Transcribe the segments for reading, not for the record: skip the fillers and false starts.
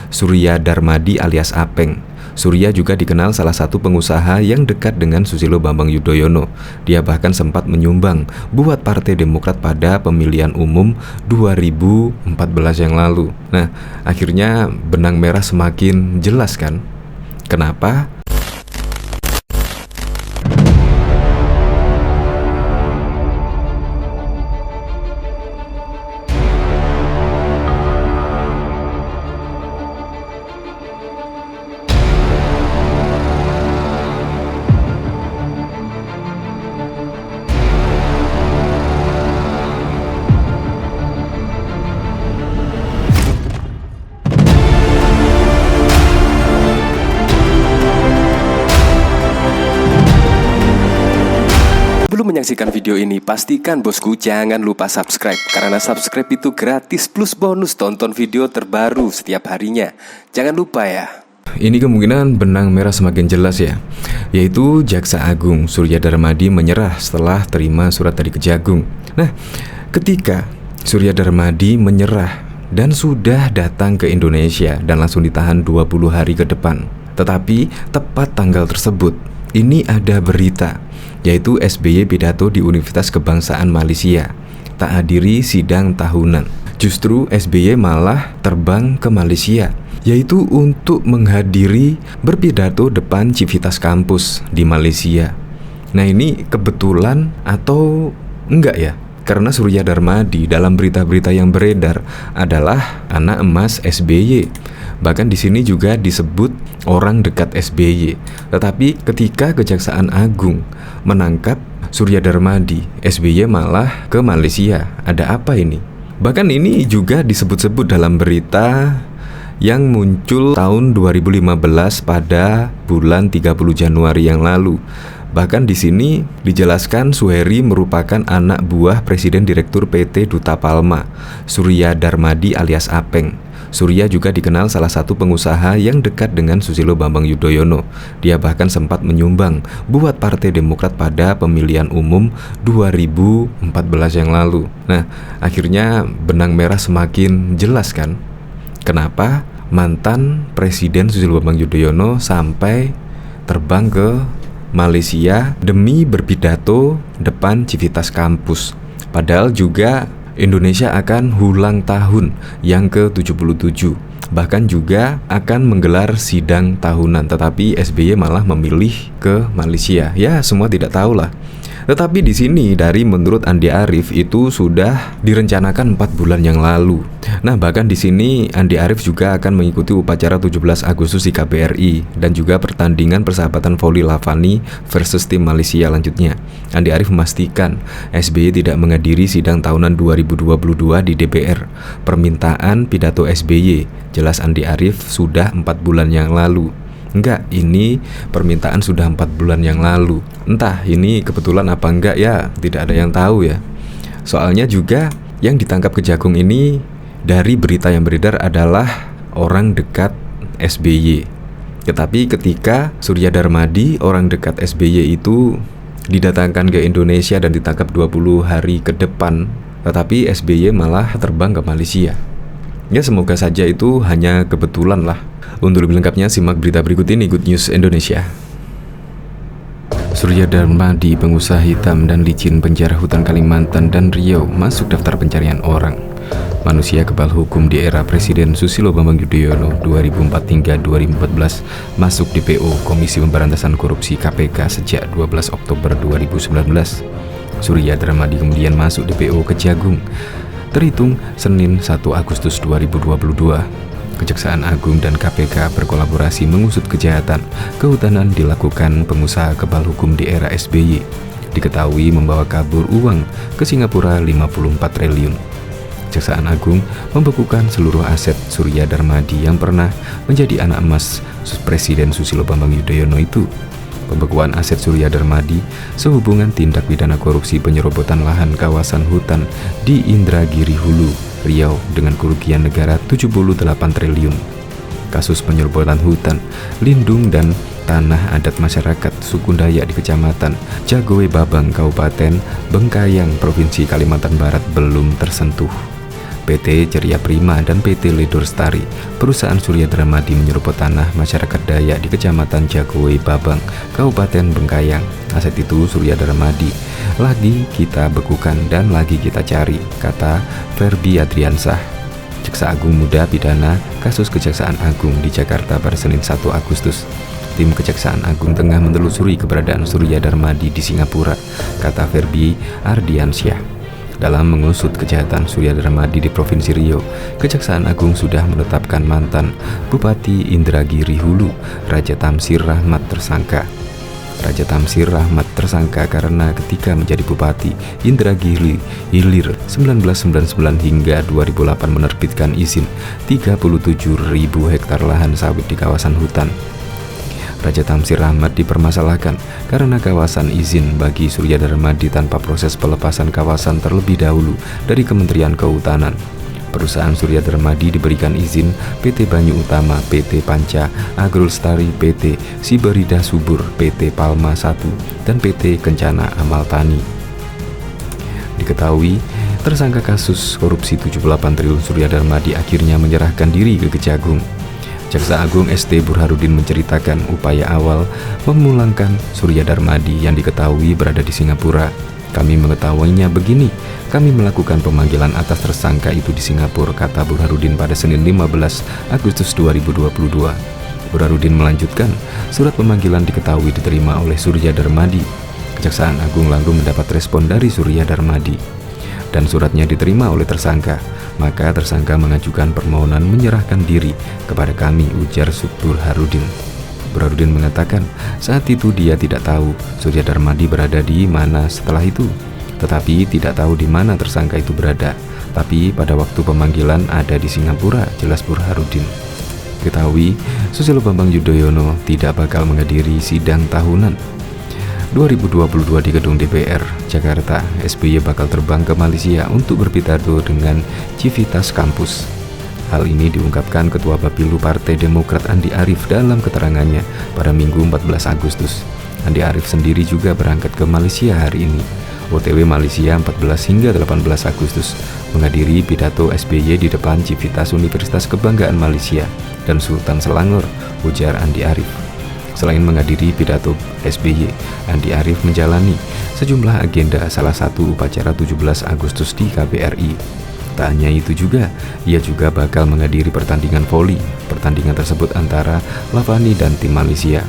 Surya Darmadi alias Apeng. Surya juga dikenal salah satu pengusaha yang dekat dengan Susilo Bambang Yudhoyono. Dia bahkan sempat menyumbang buat Partai Demokrat pada pemilihan umum 2014 yang lalu. Nah, akhirnya benang merah semakin jelas kan? Kenapa? Sebelum menyaksikan video ini, pastikan bosku jangan lupa subscribe. Karena subscribe itu gratis plus bonus tonton video terbaru setiap harinya. Jangan lupa ya. Ini kemungkinan benang merah semakin jelas ya, yaitu Jaksa Agung Surya Darmadi menyerah setelah terima surat dari Kejagung. Nah, ketika Surya Darmadi menyerah dan sudah datang ke Indonesia dan langsung ditahan 20 hari ke depan, tetapi tepat tanggal tersebut ini ada berita, yaitu SBY pidato di Universitas Kebangsaan Malaysia, tak hadiri sidang tahunan. Justru SBY malah terbang ke Malaysia, yaitu untuk menghadiri berpidato depan Civitas Kampus di Malaysia. Nah, ini kebetulan atau enggak ya? Karena Surya Darmadi dalam berita-berita yang beredar adalah anak emas SBY. Bahkan di sini juga disebut orang dekat SBY. Tetapi ketika Kejaksaan Agung menangkap Surya Darmadi, SBY malah ke Malaysia. Ada apa ini? Bahkan ini juga disebut-sebut dalam berita yang muncul tahun 2015 pada bulan 30 Januari yang lalu. Bahkan di sini dijelaskan Suheri merupakan anak buah Presiden Direktur PT Duta Palma, Surya Darmadi alias Apeng. Surya juga dikenal salah satu pengusaha yang dekat dengan Susilo Bambang Yudhoyono. Dia bahkan sempat menyumbang buat Partai Demokrat pada pemilihan umum 2014 yang lalu. Nah, akhirnya benang merah semakin jelas kan? Kenapa mantan Presiden Susilo Bambang Yudhoyono sampai terbang ke Malaysia demi berpidato depan Civitas Kampus. Padahal juga Indonesia akan ulang tahun yang ke-77. Bahkan juga akan menggelar sidang tahunan. Tetapi SBY malah memilih ke Malaysia. Ya, semua tidak tahu lah. Tetapi di sini dari menurut Andi Arief itu sudah direncanakan 4 bulan yang lalu. Nah, bahkan di sini Andi Arief juga akan mengikuti upacara 17 Agustus di KBRI dan juga pertandingan persahabatan voli Lavani versus tim Malaysia lanjutnya. Andi Arief memastikan SBY tidak menghadiri sidang tahunan 2022 di DPR. Permintaan pidato SBY, jelas Andi Arief sudah 4 bulan yang lalu. Enggak, ini permintaan sudah 4 bulan yang lalu. Entah ini kebetulan apa enggak ya, tidak ada yang tahu ya. Soalnya juga yang ditangkap Kejagung ini dari berita yang beredar adalah orang dekat SBY. Tetapi ketika Surya Darmadi, orang dekat SBY itu didatangkan ke Indonesia dan ditangkap 20 hari ke depan, tetapi SBY malah terbang ke Malaysia. Ya, semoga saja itu hanya kebetulan lah. Untuk lebih lengkapnya simak berita berikut ini, Good News Indonesia. Surya Darmadi, pengusaha hitam dan licin penjara hutan Kalimantan dan Riau, masuk daftar pencarian orang. Manusia kebal hukum di era Presiden Susilo Bambang Yudhoyono 2004 hingga 2014 masuk DPO Komisi Pemberantasan Korupsi KPK sejak 12 Oktober 2019. Surya Darmadi kemudian masuk DPO Kejagung terhitung Senin 1 Agustus 2022. Kejaksaan Agung dan KPK berkolaborasi mengusut kejahatan kehutanan dilakukan pengusaha kebal hukum di era SBY. Diketahui membawa kabur uang ke Singapura 54 triliun. Kejaksaan Agung membekukan seluruh aset Surya Darmadi yang pernah menjadi anak emas Presiden Susilo Bambang Yudhoyono itu. Pembekuan aset Surya Darmadi sehubungan tindak pidana korupsi penyerobotan lahan kawasan hutan di Indragiri Hulu, Riau dengan kerugian negara 78 triliun. Kasus penyerobotan hutan, lindung dan tanah adat masyarakat suku Dayak di Kecamatan Jagowe Babang, Kabupaten Bengkayang, Provinsi Kalimantan Barat belum tersentuh. PT Ceria Prima dan PT Ledorstari, perusahaan Surya Dramadi menyeruput tanah masyarakat Dayak di Kecamatan Jagowe Babang, Kabupaten Bengkayang. Aset itu Surya Dramadi lagi kita bekukan dan lagi kita cari, kata Verbi Adriansah, Jaksa Agung Muda Pidana kasus Kejaksaan Agung di Jakarta pada Senin 1 Agustus. Tim Kejaksaan Agung tengah menelusuri keberadaan Surya Dramadi di Singapura, kata Verbi Ardiansyah. Dalam mengusut kejahatan Surya Dramadi di Provinsi Riau, Kejaksaan Agung sudah menetapkan mantan Bupati Indragiri Hulu, Raja Tamsir Rahmat tersangka. Raja Tamsir Rahmat tersangka karena ketika menjadi Bupati Indragiri Hilir 1999 hingga 2008 menerbitkan izin 37.000 hektar lahan sawit di kawasan hutan. Raja Tamsir Rahmat dipermasalahkan karena kawasan izin bagi Surya Dramadi tanpa proses pelepasan kawasan terlebih dahulu dari Kementerian Kehutanan. Perusahaan Surya Dramadi diberikan izin PT Banyu Utama, PT Panca Agrolestari, PT Siberida Subur, PT Palma 1, dan PT Kencana Amal Tani. Diketahui, tersangka kasus korupsi 78 triliun Surya Dramadi akhirnya menyerahkan diri ke Kejagung. Jaksa Agung ST Burhanuddin menceritakan upaya awal memulangkan Surya Dramadi yang diketahui berada di Singapura. Kami mengetahuinya begini, kami melakukan pemanggilan atas tersangka itu di Singapura, kata Burhanuddin pada Senin 15 Agustus 2022. Burhanuddin melanjutkan, surat pemanggilan diketahui diterima oleh Surya Dramadi. Kejaksaan Agung lalu mendapat respon dari Surya Dramadi dan suratnya diterima oleh tersangka. Maka tersangka mengajukan permohonan menyerahkan diri kepada kami, ujar Burhanuddin. Burhanuddin mengatakan saat itu dia tidak tahu Surya Dramadi berada di mana setelah itu, tetapi tidak tahu di mana tersangka itu berada. Tapi pada waktu pemanggilan ada di Singapura, jelas Burhanuddin. Ketahui, Susilo Bambang Yudhoyono tidak bakal menghadiri sidang tahunan 2022 di gedung DPR Jakarta. SBY bakal terbang ke Malaysia untuk berpidato dengan Civitas Kampus. Hal ini diungkapkan Ketua Bapilu Partai Demokrat Andi Arief dalam keterangannya pada Minggu 14 Agustus. Andi Arief sendiri juga berangkat ke Malaysia hari ini. OTW Malaysia 14 hingga 18 Agustus menghadiri pidato SBY di depan Civitas Universitas Kebanggaan Malaysia dan Sultan Selangor, ujar Andi Arief. Selain menghadiri pidato SBY, Andi Arief menjalani sejumlah agenda, salah satu upacara 17 Agustus di KBRI. Tak hanya itu juga, ia juga bakal menghadiri pertandingan voli. Pertandingan tersebut antara Lavani dan tim Malaysia.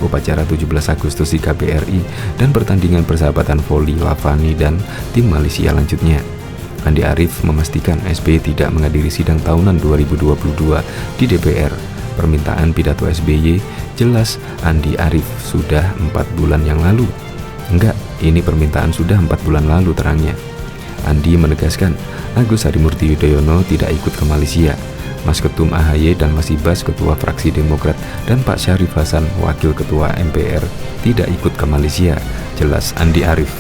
Upacara 17 Agustus di KBRI dan pertandingan persahabatan voli Lavani dan tim Malaysia lanjutnya. Andi Arief memastikan SBY tidak menghadiri sidang tahunan 2022 di DPR. Permintaan pidato SBY jelas Andi Arief sudah 4 bulan yang lalu. Enggak, ini permintaan sudah 4 bulan lalu, terangnya. Andi menegaskan Agus Harimurti Yudhoyono tidak ikut ke Malaysia. Mas Ketum AHY dan Mas Ibas, Ketua Fraksi Demokrat, dan Pak Syarif Hasan, Wakil Ketua MPR, tidak ikut ke Malaysia, jelas Andi Arief.